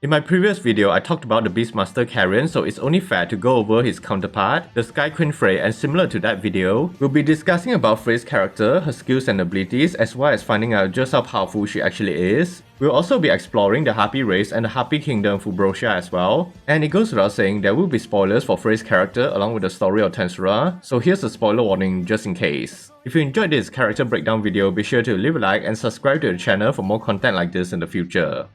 In my previous video, I talked about the Beastmaster Carrion, so it's only fair to go over his counterpart, the Sky Queen Frey, and similar to that video, we'll be discussing about Frey's character, her skills and abilities, as well as finding out just how powerful she actually is. We'll also be exploring the Harpy race and the Harpy Kingdom Fubrosia as well. And it goes without saying, there will be spoilers for Frey's character along with the story of Tensura, so here's a spoiler warning just in case. If you enjoyed this character breakdown video, be sure to leave a like and subscribe to the channel for more content like this in the future.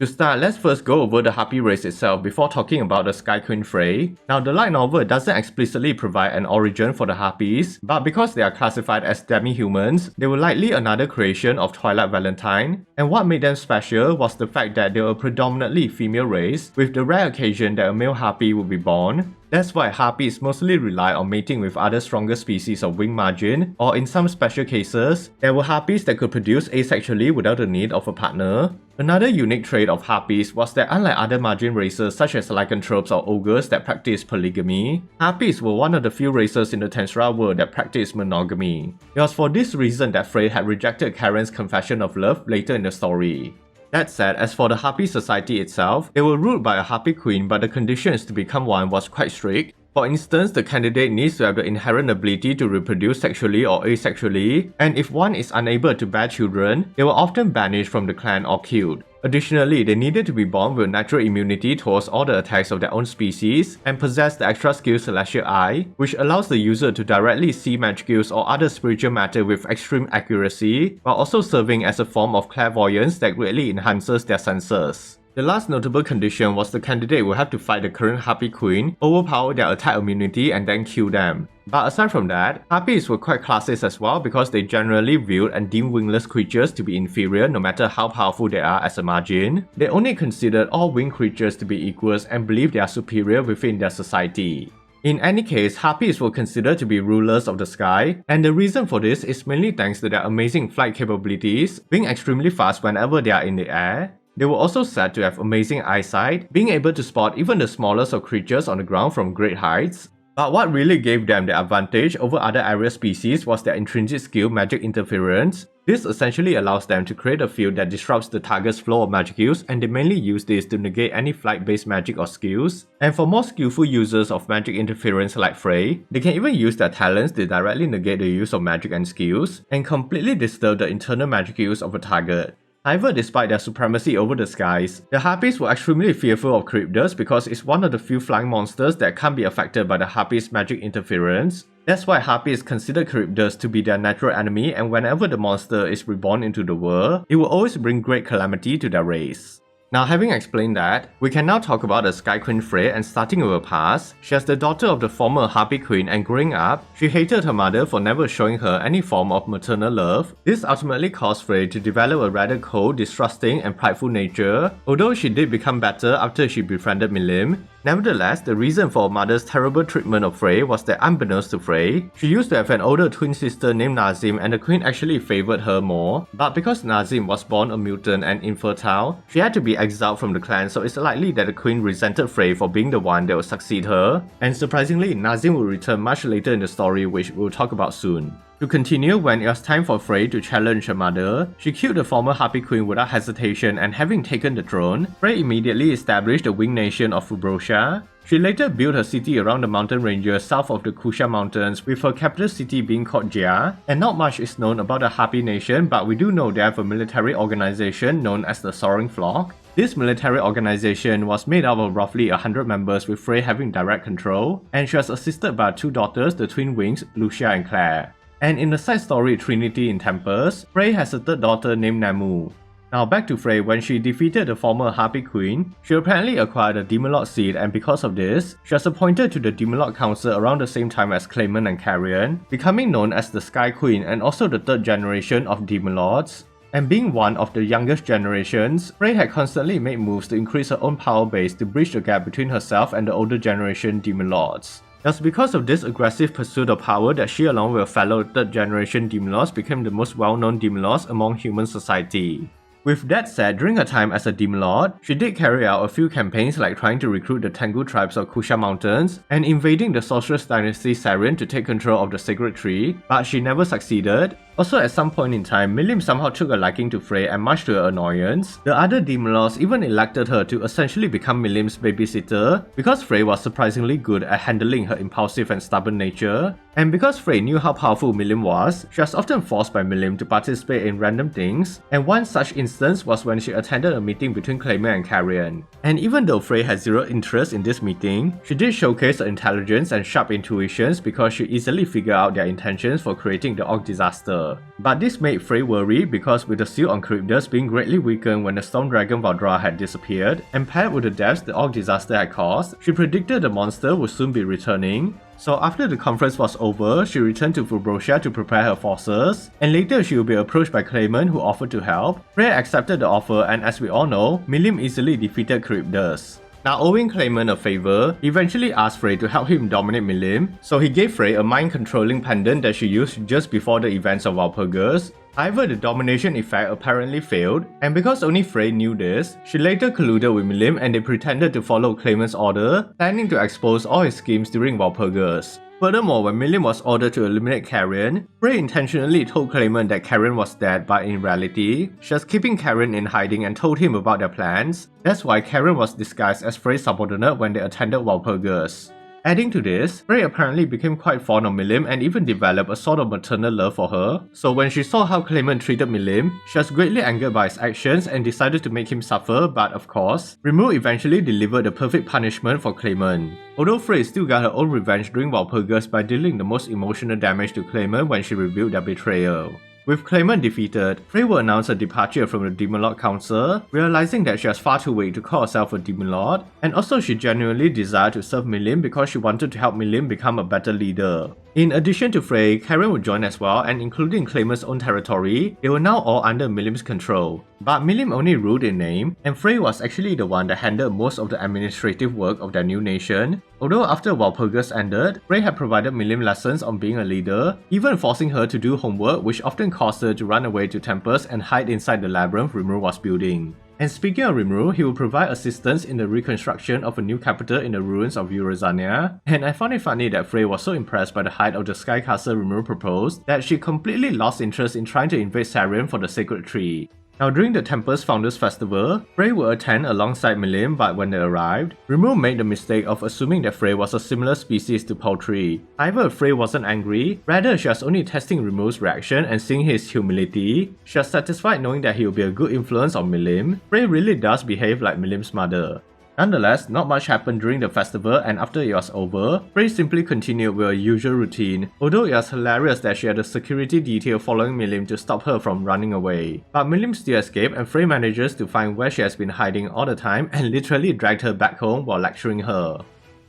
To start, let's first go over the Harpy race itself before talking about the Sky Queen Frey. Now, the light novel doesn't explicitly provide an origin for the Harpies, but because they are classified as demi-humans, they were likely another creation of Twilight Valentine, and what made them special was the fact that they were a predominantly female race, with the rare occasion that a male Harpy would be born. That's why Harpies mostly rely on mating with other stronger species of wing margin, or in some special cases, there were Harpies that could produce asexually without the need of a partner. Another unique trait of Harpies was that unlike other margin races such as lycanthropes or ogres that practice polygamy, Harpies were one of the few races in the Tensura world that practiced monogamy. It was for this reason that Frey had rejected Charon's confession of love later in the story. That said, as for the Harpy society itself, they were ruled by a Harpy queen, but the conditions to become one was quite strict. For instance, the candidate needs to have the inherent ability to reproduce sexually or asexually, and if one is unable to bear children, they were often banished from the clan or killed. Additionally, they needed to be born with natural immunity towards all the attacks of their own species, and possess the extra skill Celestial Eye, which allows the user to directly see magicals or other spiritual matter with extreme accuracy, while also serving as a form of clairvoyance that greatly enhances their senses. The last notable condition was the candidate will have to fight the current Harpy Queen, overpower their attack immunity, and then kill them. But aside from that, Harpies were quite classist as well because they generally viewed and deemed wingless creatures to be inferior no matter how powerful they are as a margin. They only considered all winged creatures to be equals and believed they are superior within their society. In any case, Harpies were considered to be rulers of the sky, and the reason for this is mainly thanks to their amazing flight capabilities, being extremely fast whenever they are in the air. They were also said to have amazing eyesight, being able to spot even the smallest of creatures on the ground from great heights. But what really gave them the advantage over other aerial species was their intrinsic skill Magic Interference. This essentially allows them to create a field that disrupts the target's flow of magicals, and they mainly use this to negate any flight-based magic or skills. And for more skillful users of Magic Interference like Frey, they can even use their talents to directly negate the use of magic and skills, and completely disturb the internal magicals of a target. However, despite their supremacy over the skies, the Harpies were extremely fearful of Charybdis because it's one of the few flying monsters that can't be affected by the Harpies' magic interference. That's why Harpies consider Charybdis to be their natural enemy, and whenever the monster is reborn into the world, it will always bring great calamity to their race. Now, having explained that, we can now talk about the Sky Queen Frey, and starting with her past. She is the daughter of the former Harpy Queen, and growing up, she hated her mother for never showing her any form of maternal love. This ultimately caused Frey to develop a rather cold, distrusting, and prideful nature, although she did become better after she befriended Milim. Nevertheless, the reason for her mother's terrible treatment of Frey was that unbeknownst to Frey, she used to have an older twin sister named Nazim, and the queen actually favored her more. But because Nazim was born a mutant and infertile, she had to be exiled from the clan, so it's likely that the queen resented Frey for being the one that would succeed her. And surprisingly, Nazim will return much later in the story, which we'll talk about soon. To continue, when it was time for Frey to challenge her mother, she killed the former Harpy Queen without hesitation, and having taken the throne, Frey immediately established the winged nation of Fubrosia. She later built her city around the mountain ranges south of the Kusha Mountains, with her capital city being called Jia. And not much is known about the Harpy nation, but we do know they have a military organization known as the Soaring Flock. This military organization was made up of roughly 100 members, with Frey having direct control, and she was assisted by two daughters, the twin wings, Lucia and Claire. And in the side story Trinity in Tempest, Frey has a third daughter named Namu. Now back to Frey. When she defeated the former Harpy Queen, she apparently acquired a Demon Lord seed, and because of this, she was appointed to the Demon Lord Council around the same time as Clement and Carrion, becoming known as the Sky Queen and also the third generation of Demon Lords. And being one of the youngest generations, Frey had constantly made moves to increase her own power base to bridge the gap between herself and the older generation Demon Lords. It was because of this aggressive pursuit of power that she, along with her fellow third generation Demon Lords, became the most well-known Demon Lords among human society. With that said, during her time as a Demon Lord, she did carry out a few campaigns like trying to recruit the Tengu tribes of Kusha Mountains and invading the Sorceress Dynasty Sarian to take control of the Sacred Tree, but she never succeeded. Also, at some point in time, Milim somehow took a liking to Frey, and much to her annoyance, the other Demon Lords even elected her to essentially become Milim's babysitter because Frey was surprisingly good at handling her impulsive and stubborn nature. And because Frey knew how powerful Milim was, she was often forced by Milim to participate in random things, and one such instance was when she attended a meeting between Claymore and Carrion. And even though Frey had zero interest in this meeting, she did showcase her intelligence and sharp intuitions because she easily figured out their intentions for creating the Orc disaster. But this made Frey worry because with the seal on Charybdis being greatly weakened when the Storm Dragon Valdra had disappeared, and paired with the deaths the Orc disaster had caused, she predicted the monster would soon be returning. So after the conference was over, she returned to Fubrosia to prepare her forces, and later she would be approached by Clayman who offered to help. Frey accepted the offer, and as we all know, Milim easily defeated Charybdis. Now, owing Clayman a favor, he eventually asked Frey to help him dominate Milim, so he gave Frey a mind-controlling pendant that she used just before the events of Walpurgis. However, the domination effect apparently failed, and because only Frey knew this, she later colluded with Milim and they pretended to follow Clayman's order, planning to expose all his schemes during Walpurgis. Furthermore, when Milim was ordered to eliminate Carrion, Frey intentionally told Clayman that Carrion was dead, but in reality, she was keeping Carrion in hiding and told him about their plans. That's why Carrion was disguised as Frey's subordinate when they attended Walpurgis. Adding to this, Frey apparently became quite fond of Milim and even developed a sort of maternal love for her. So when she saw how Clayman treated Milim, she was greatly angered by his actions and decided to make him suffer, but of course, Rimuru eventually delivered the perfect punishment for Clayman. Although Frey still got her own revenge during Walpurgis by dealing the most emotional damage to Clayman when she revealed their betrayal. With Clayman defeated, Frey will announce her departure from the Demon Lord Council, realizing that she was far too weak to call herself a Demon Lord, and also she genuinely desired to serve Milim because she wanted to help Milim become a better leader. In addition to Frey, Carrion would join as well, and including Clayman's own territory, they were now all under Milim's control. But Milim only ruled in name, and Frey was actually the one that handled most of the administrative work of their new nation. Although after Walpurgis ended, Frey had provided Milim lessons on being a leader, even forcing her to do homework which often caused her to run away to temples and hide inside the labyrinth Rimuru was building. And speaking of Rimuru, he will provide assistance in the reconstruction of a new capital in the ruins of Eurozania. And I found it funny that Frey was so impressed by the height of the sky castle Rimuru proposed that she completely lost interest in trying to invade Sareon for the sacred tree. Now during the Temple's Founders Festival, Frey would attend alongside Milim, but when they arrived, Rimuru made the mistake of assuming that Frey was a similar species to Paltry. However, Frey wasn't angry, rather she was only testing Rimuru's reaction and seeing his humility. She was satisfied knowing that he will be a good influence on Milim. Frey really does behave like Milim's mother. Nonetheless, not much happened during the festival, and after it was over, Frey simply continued with her usual routine, although it was hilarious that she had a security detail following Milim to stop her from running away. But Milim still escaped, and Frey manages to find where she has been hiding all the time and literally dragged her back home while lecturing her.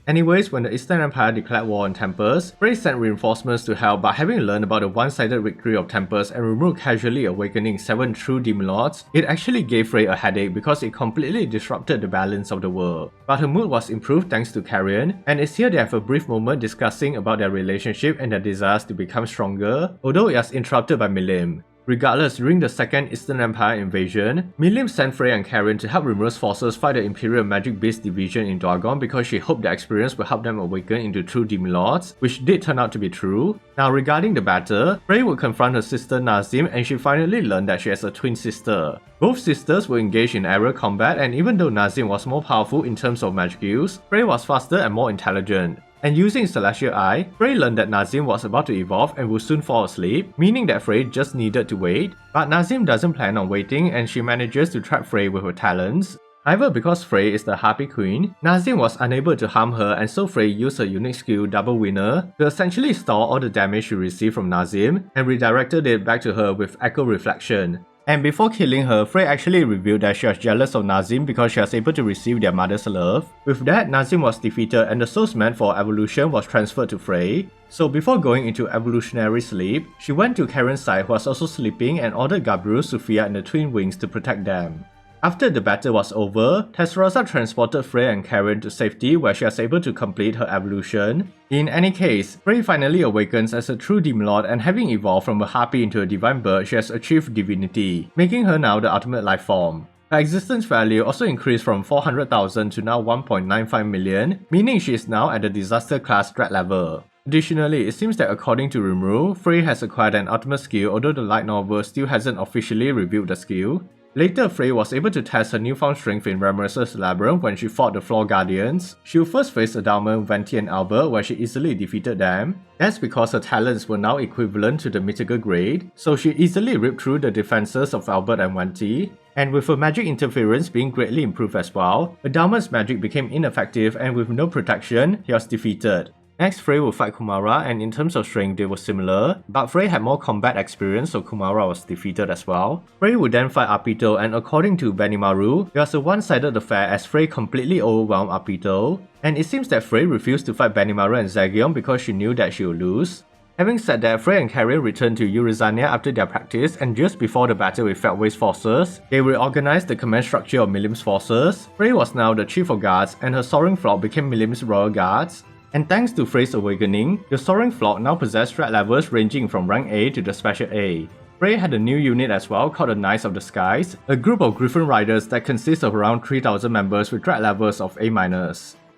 Anyways, when the Eastern Empire declared war on Tempest, Frey sent reinforcements to help, but having learned about the one-sided victory of Tempest and Rimuru casually awakening 7 true Demon Lords, it actually gave Frey a headache because it completely disrupted the balance of the world. But her mood was improved thanks to Carrion, and it's here they have a brief moment discussing about their relationship and their desires to become stronger, although it was interrupted by Milim. Regardless, during the second Eastern Empire invasion, Milim sent Frey and Carrion to help Rimuru's forces fight the Imperial Magic Beast Division in Dwargon because she hoped the experience would help them awaken into true Demon Lords, which did turn out to be true. Now regarding the battle, Frey would confront her sister Nazim, and she finally learned that she has a twin sister. Both sisters were engaged in aerial combat, and even though Nazim was more powerful in terms of magic use, Frey was faster and more intelligent. And using Celestial Eye, Frey learned that Nazim was about to evolve and would soon fall asleep, meaning that Frey just needed to wait. But Nazim doesn't plan on waiting, and she manages to trap Frey with her talents. However, because Frey is the Harpy Queen, Nazim was unable to harm her, and so Frey used her unique skill Double Winner to essentially store all the damage she received from Nazim and redirected it back to her with Echo Reflection. And before killing her, Frey actually revealed that she was jealous of Nazim because she was able to receive their mother's love. With that, Nazim was defeated and the souls meant for evolution was transferred to Frey. So before going into evolutionary sleep, she went to Carrion's side who was also sleeping and ordered Gabriel, Sophia and the Twin Wings to protect them. After the battle was over, Testarossa transported Frey and Carrion to safety where she was able to complete her evolution. In any case, Frey finally awakens as a true Demon Lord, and having evolved from a harpy into a divine bird, she has achieved divinity, making her now the ultimate life form. Her existence value also increased from 400,000 to now 1.95 million, meaning she is now at the disaster class threat level. Additionally, it seems that according to Rimuru, Frey has acquired an ultimate skill, although the light novel still hasn't officially revealed the skill. Later, Frey was able to test her newfound strength in Ramiris' Labyrinth when she fought the Floor Guardians. She would first face Adalman, Venti and Albert where she easily defeated them. That's because her talents were now equivalent to the mythical grade, so she easily ripped through the defenses of Albert and Venti. And with her magic interference being greatly improved as well, Adalman's magic became ineffective and with no protection, he was defeated. Next, Frey would fight Kumara, and in terms of strength they were similar, but Frey had more combat experience, so Kumara was defeated as well. Frey would then fight Apito, and according to Benimaru, it was a one-sided affair as Frey completely overwhelmed Apito. And it seems that Frey refused to fight Benimaru and Zagion because she knew that she would lose. Having said that, Frey and Carrion returned to Eurizania after their practice, and just before the battle with Feltway's forces, they reorganized the command structure of Milim's forces. Frey was now the chief of guards, and her soaring flock became Milim's royal guards. And thanks to Frey's awakening, the soaring flock now possessed threat levels ranging from rank A to the special A. Frey had a new unit as well called the Knights of the Skies, a group of Griffin Riders that consists of around 3,000 members with threat levels of A-.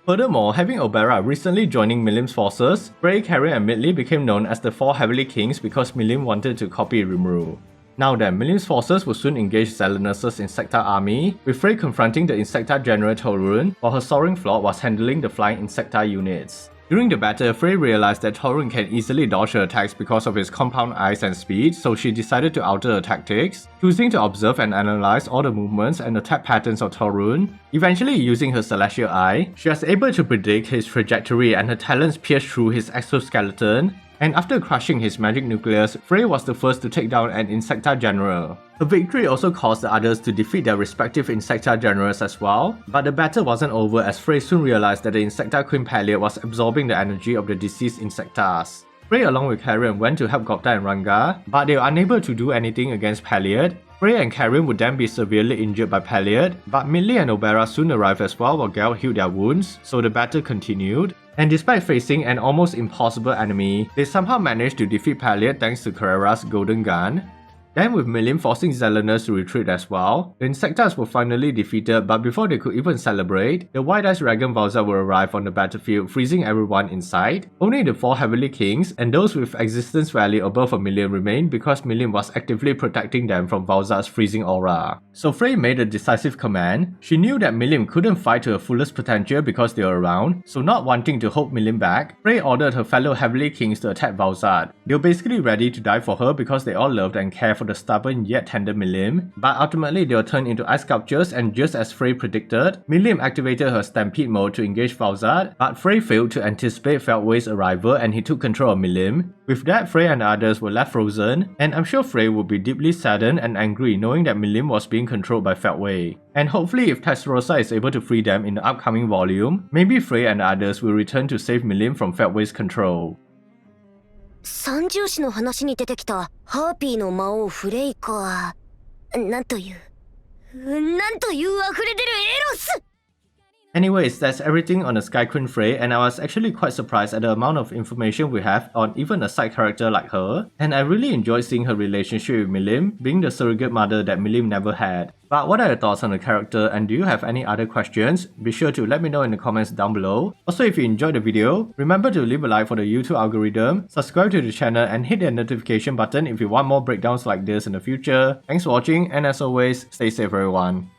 Furthermore, having Obera recently joining Milim's forces, Frey, Carrion and Midley became known as the Four Heavenly Kings because Milim wanted to copy Rimuru. Now then, Milim's forces will soon engage Zelenus' Insecta army, with Frey confronting the Insecta General Torun, while her soaring flock was handling the flying Insecta units. During the battle, Frey realized that Torun can easily dodge her attacks because of his compound eyes and speed, so she decided to alter her tactics, choosing to observe and analyze all the movements and attack patterns of Torun. Eventually, using her Celestial Eye, she was able to predict his trajectory and her talons pierced through his exoskeleton. And after crushing his magic nucleus, Frey was the first to take down an Insecta General. Her victory also caused the others to defeat their respective Insecta Generals as well, but the battle wasn't over as Frey soon realized that the Insecta Queen Paliot was absorbing the energy of the deceased Insectas. Frey along with Carrion went to help Gokta and Ranga, but they were unable to do anything against Paliot. Frey and Carrion would then be severely injured by Paliot, but Midley and Obera soon arrived as well while Gelt healed their wounds, so the battle continued. And despite facing an almost impossible enemy, they somehow managed to defeat Paliot thanks to Carrera's golden gun. Then with Milim forcing Zelenus to retreat as well, the Insectas were finally defeated, but before they could even celebrate, the White Ice Dragon Valzar will arrive on the battlefield, freezing everyone inside. Only the Four Heavenly Kings and those with existence value above 1 million remained because Milim was actively protecting them from Valzar's freezing aura. So Frey made a decisive command. She knew that Milim couldn't fight to her fullest potential because they were around, so not wanting to hold Milim back, Frey ordered her fellow Heavenly Kings to attack Valzar. They were basically ready to die for her because they all loved and cared for the stubborn yet tender Milim, but ultimately they were turned into ice sculptures, and just as Frey predicted, Milim activated her stampede mode to engage Valzar, but Frey failed to anticipate Feltway's arrival and he took control of Milim. With that, Frey and the others were left frozen, and I'm sure Frey would be deeply saddened and angry knowing that Milim was being controlled by Feltway. And hopefully if Testarossa is able to free them in the upcoming volume, maybe Frey and the others will return to save Milim from Feltway's control. 三獣士の話に出てきたハーピーの魔王フレイか。なんという溢れ出るエロス。 Anyways, that's everything on the Sky Queen Frey, and I was actually quite surprised at the amount of information we have on even a side character like her, and I really enjoyed seeing her relationship with Milim, being the surrogate mother that Milim never had. But what are your thoughts on the character, and do you have any other questions? Be sure to let me know in the comments down below. Also, if you enjoyed the video, remember to leave a like for the YouTube algorithm, subscribe to the channel and hit the notification button if you want more breakdowns like this in the future. Thanks for watching, and as always, stay safe everyone.